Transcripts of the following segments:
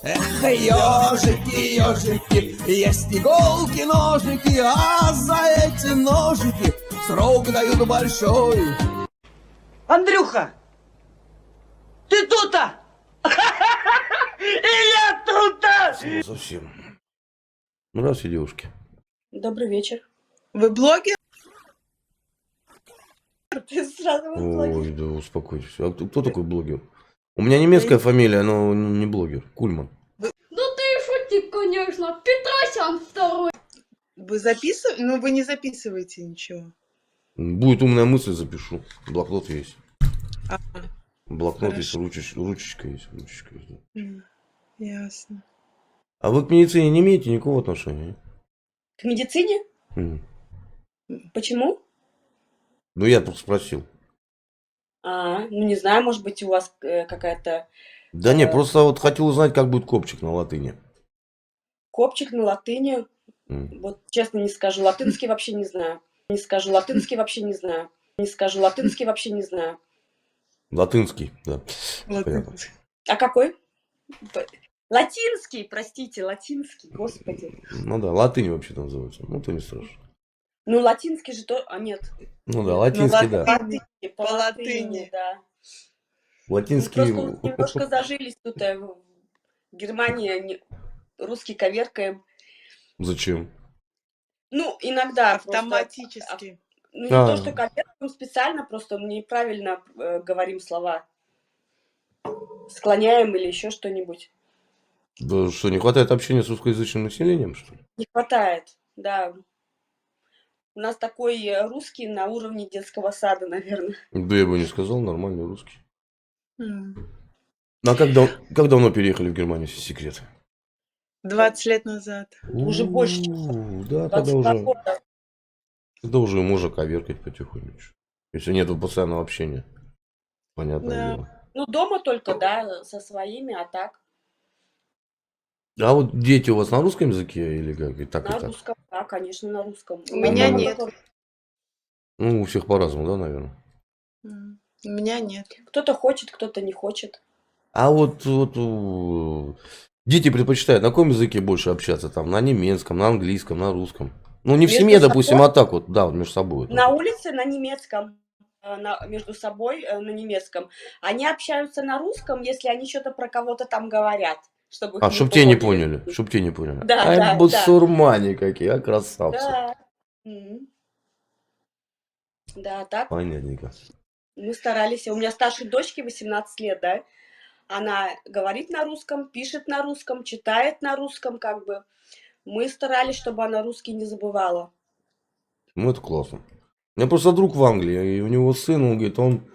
Эх, ежики, ежики, есть иголки, ножики, а за эти ножики срок дают большой. Андрюха, ты тут-то? И я тут-то! Совсем. Здравствуйте, девушки. Добрый вечер. Вы блогер? Ты сразу блогер. Ой, да успокойтесь. А кто такой блогер? У меня немецкая фамилия, но не блогер. Кульман. Ну ты шутик, конечно. Петросян второй. Вы записываете? Ну, вы не записываете ничего. Будет умная мысль, запишу. Блокнот есть. А, Блокнот есть, хорошо. ручечка есть. Ручечка есть, да. Ясно. А вы к медицине не имеете никакого отношения? К медицине? М. Почему? Ну, я тут спросил. Ну не знаю, может быть, у вас какая-то Да не, просто вот хотел узнать, как будет копчик на латыни. копчик на латыни. М. Вот честно не скажу, латынский вообще не знаю. Не скажу, латынский вообще не знаю. Не скажу, латынский вообще не знаю. Латынский, да. Понятно. А какой? Латинский, простите, латинский, господи. Ну да, латынь вообще-то называется. Ну, то не страшно. Ну, латинский же то... А, нет. Ну да, латинский, да. Латыни, По латыни. да. Мы Латинский... просто немножко зажились тут в Германии, русский коверкаем. Зачем? Ну, иногда просто, Автоматически. ну, не то, что коверкаем специально, просто мы неправильно говорим слова. Склоняем или еще что-нибудь. Да что, не хватает общения с русскоязычным населением, что ли? Не хватает, да. У нас такой русский на уровне детского сада, наверное. Да я бы не сказал, нормальный русский. М. Ну а как давно переехали в Германию, если секрет? 20 лет назад. Уже больше, Да, 22 года. когда уже можно коверкать потихонечку. Если нет постоянного общения. Понятное Да. дело. Ну, дома только, да, со своими, а так А вот дети у вас на русском языке или как? И так, и на так? русском. Да, конечно, на русском. У меня мама нет. тоже. Ну, у всех по-разному, да, наверное? У меня нет. Кто-то хочет, кто-то не хочет. А вот дети предпочитают на каком языке больше общаться? Там на немецком, на английском, на русском? Ну, не в Между семье, допустим, собой? а так вот, да, вот между собой. вот На так вот. улице на немецком, между собой на немецком. Они общаются на русском, если они что-то про кого-то там говорят. Чтобы их А, чтоб те не поняли. поняли, чтоб те не поняли. Да, Ай, да, басурмане какие, а красавцы. да. М. Да, так Понятненько. мы старались. У меня старшей дочке 18 лет, да. Она говорит на русском, пишет на русском, читает на русском, как бы. Мы старались, чтобы она русский не забывала. Ну, это классно. У меня просто друг в Англии, и у него сын, он говорит, он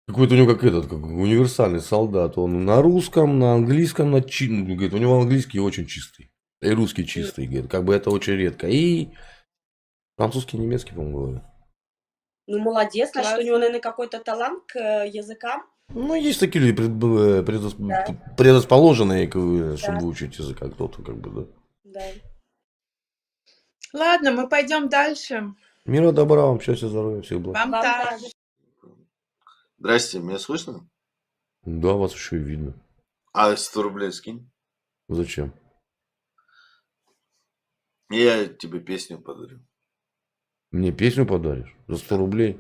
какой-то у него как универсальный солдат. Он на русском, на английском, говорит, у него английский очень чистый. И русский чистый, говорит, как бы это очень редко. И французский, немецкий, по-моему, говорит. Ну, молодец, значит, Класс. у него, наверное, какой-то талант к языкам. Ну, есть такие люди, Да. предрасположенные, чтобы Да. выучить язык, а кто-то как бы, да. Да. Ладно, мы пойдем дальше. Мира добра вам, счастья, здоровья, всех благ. Вам Вам также. Здрасте, меня слышно? Да, вас еще и видно. А 100 рублей скинь. Зачем? Я тебе песню подарю. Мне песню подаришь? За 100 рублей?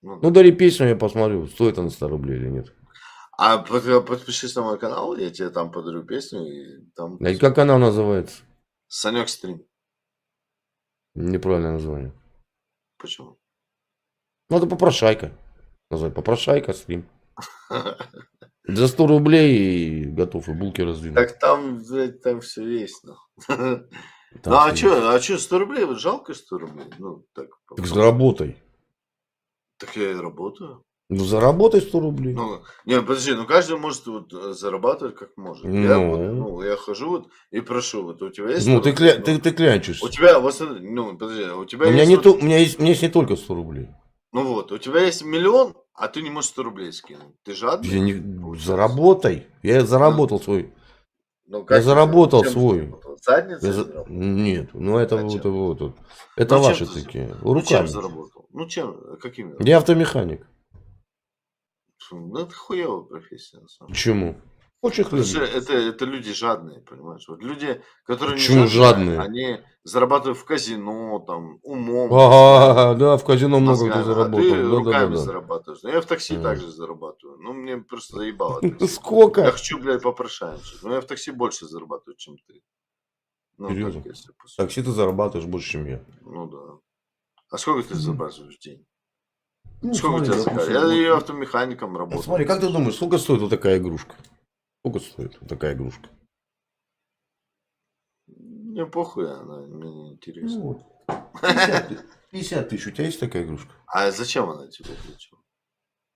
Ну, Ну, дари песню, я посмотрю, стоит она 100 рублей или нет. А подпишись на мой канал, я тебе там подарю песню. И там А как она называется? Санек стрим. Неправильное название. Почему? Ну, это попрошайка. Назвать попрошайка, стрим. За 100 рублей готов и булки раздвинуть. Так там, блядь, там все есть. Ну, Там ну а всё что, 100 рублей? Вот жалко 100 рублей? Ну, так. Так заработай. Так я и работаю. Ну, заработай 100 рублей. Ну, не, подожди, ну каждый может вот зарабатывать как может. Я хожу вот и прошу, вот у тебя есть 100 Ну, рублей? ты клянчишься. У тебя, вот, смотри, ну, подожди, у тебя У меня, есть... у меня есть не только 100 рублей. Ну вот, у тебя есть миллион, а ты не можешь 100 рублей скинуть. Ты жадный? Заработай. Я заработал свой. Ну, Я заработал чем свой. заработал? Задницей заработал? Нет, ну это А вот, чем? вот. Это Ну, чем ваши ты такие. Ну, чем Руками. заработал? Ну, чем? Какими? Я автомеханик. Ну, это хуевая профессия, на самом деле. Почему? Очень Потому что хлебнет. это люди жадные, понимаешь? Вот люди, которые не Почему жадные? они зарабатывают в казино, там, умом, Ага, да, в казино много кто мозгами, а заработал. ты руками Да-да-да-да. зарабатываешь. Ну, я в такси Мгм. также зарабатываю. Ну, мне просто заебало такси. Я Сколько? хочу, блядь, попрошайничать. Но я в такси больше зарабатываю, чем ты. Ну, так, Серьезно? если по сути. Такси ты зарабатываешь больше, чем я. Ну, да. А сколько ты зарабатываешь в день? Ну, Сколько у смотри, тебя заказ? допустим, Я вот- и автомехаником работал. Смотри, как ты думаешь, сколько стоит вот такая игрушка? Сколько стоит вот такая игрушка? Мне похуй, она мне не интересна. Ну, вот. 50 тысяч. У тебя есть такая игрушка? А зачем она тебе для чего?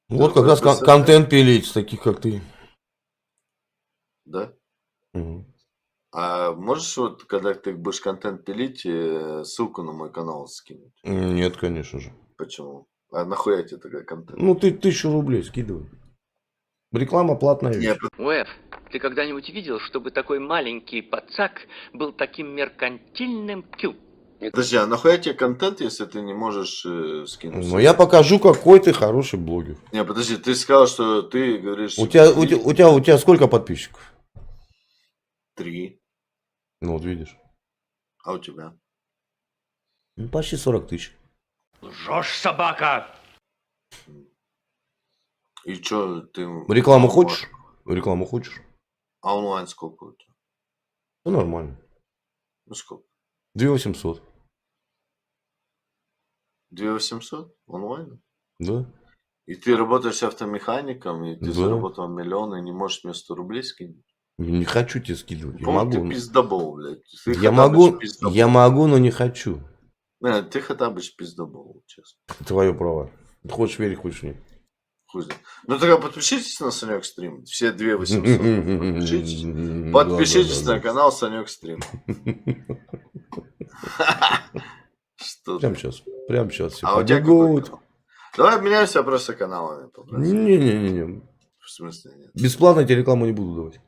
Вот Да, как раз представляешь? контент пилить с таких, как ты. Да? Мгм. А можешь вот, когда ты будешь контент пилить, ссылку на мой канал скинуть? Нет, конечно же. Почему? А нахуя тебе тогда контент? Ну, ты 1000 рублей скидывай. Реклама платная Не, вещь. Уэф, ты когда-нибудь видел, чтобы такой маленький пацак был таким меркантильным? Тю. подожди, а нахуя тебе контент, если ты не можешь скинуть? Но я покажу, какой ты хороший блогер. Не, подожди, ты сказал, что ты говоришь... У тебя сколько подписчиков? 3. Ну, вот видишь. А у тебя? Ну, почти 40 тысяч. Лжешь, собака! И что ты... Рекламу хочешь? Рекламу хочешь? А онлайн сколько у тебя? Ну, нормально. Ну сколько? 2800. 2800 онлайн? Да? И ты работаешь автомехаником, и ты Да. заработал миллион, и не можешь мне 100 рублей скинуть? Не хочу тебе скидывать. Я По-моему, могу. ты пиздобол, блядь. Ты Я Хаттабыч могу, пиздобол. я могу, но не хочу. Не, ты Хаттабыч пиздобол, честно. Твое право. Хочешь верь, хочешь нет. Хуй знает. Ну тогда подпишитесь на Санек Стрим. Все 2800. Подпишитесь. Подпишитесь на канал Санек Стрим. Что Прям ты? сейчас. Прям сейчас все А у тебя какой побегут. канал? Давай обменяемся просто каналами. по-братски. Не-не-не. В смысле нет? Бесплатно тебе рекламу не буду давать.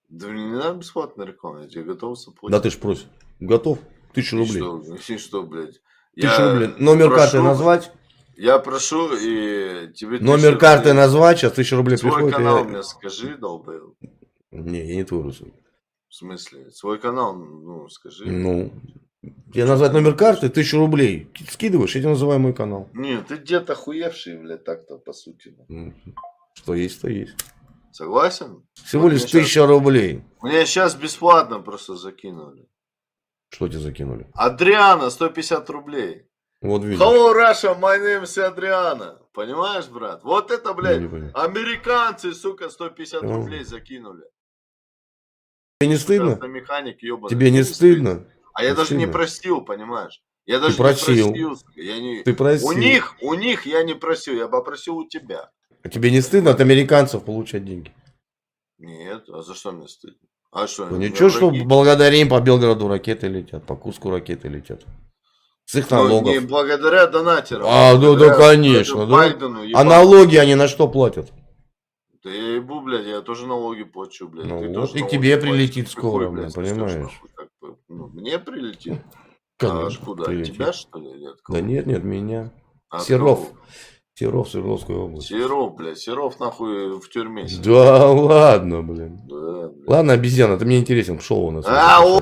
Да мне не надо бесплатно рекламу, я тебе готов заплатить. Да ты ж просишь. Готов? 1000 И рублей. что, и что, блядь? 1000 рублей. Номер карты прошу- назвать. Я прошу, и тебе 1000 Номер рублей. карты назвать. Сейчас 1000 рублей Свой приходит. канал мне скажи, долбоёб. Не, я не твой родственник. В смысле? Свой канал, ну, скажи. Ну. Тебе назвать номер карты 1000 рублей. Скидываешь, я тебе называю мой канал. Не, ты где-то охуевший, блядь, так-то, по сути. Что есть, то есть. Согласен? Всего Вот лишь мне щас- 1000 рублей. Мне сейчас бесплатно просто закинули. Что тебе закинули? Адриана, 150 рублей. Вот видишь. Hello, Russia, my name is Адриана. Понимаешь, брат? Вот это, Я блядь, не понимаю. американцы, сука, 150 Ну. рублей закинули. Тебе не стыдно? Автомеханик, ёбаный. Тебе не стыдно? А я Не даже не стыдно? просил, понимаешь? Я даже просил. не просил. сука. Я не... Ты просил. У них я не просил, я попросил у тебя. А тебе не стыдно от американцев получать деньги? Нет, а за что мне стыдно? А что? Ну, у меня ничего, что враги? благодаря им по Белгороду ракеты летят, по Куску ракеты летят. С их Ну, налогов. не благодаря донатерам. А, да, благодаря конечно, да. Байдену, А ебаному. налоги они на что платят? Да я ебу, блядь, я тоже налоги плачу, блядь. Ну ты вот, тоже и к налоги тебе платишь. прилетит Ты скоро, хуй, блин, блядь, снесёшь, понимаешь? нахуй, как бы. Ну, мне прилетит. Конечно, А откуда? прилетит. От тебя, что ли? Или от кого? Да нет, нет, меня. От Серов. кого? Серов, Свердловская область. Серов, блядь. Серов, нахуй, в тюрьме сидит. Да ладно, блин. Да, блядь. Ладно, обезьяна, ты мне интересен, пошел у нас. А, о!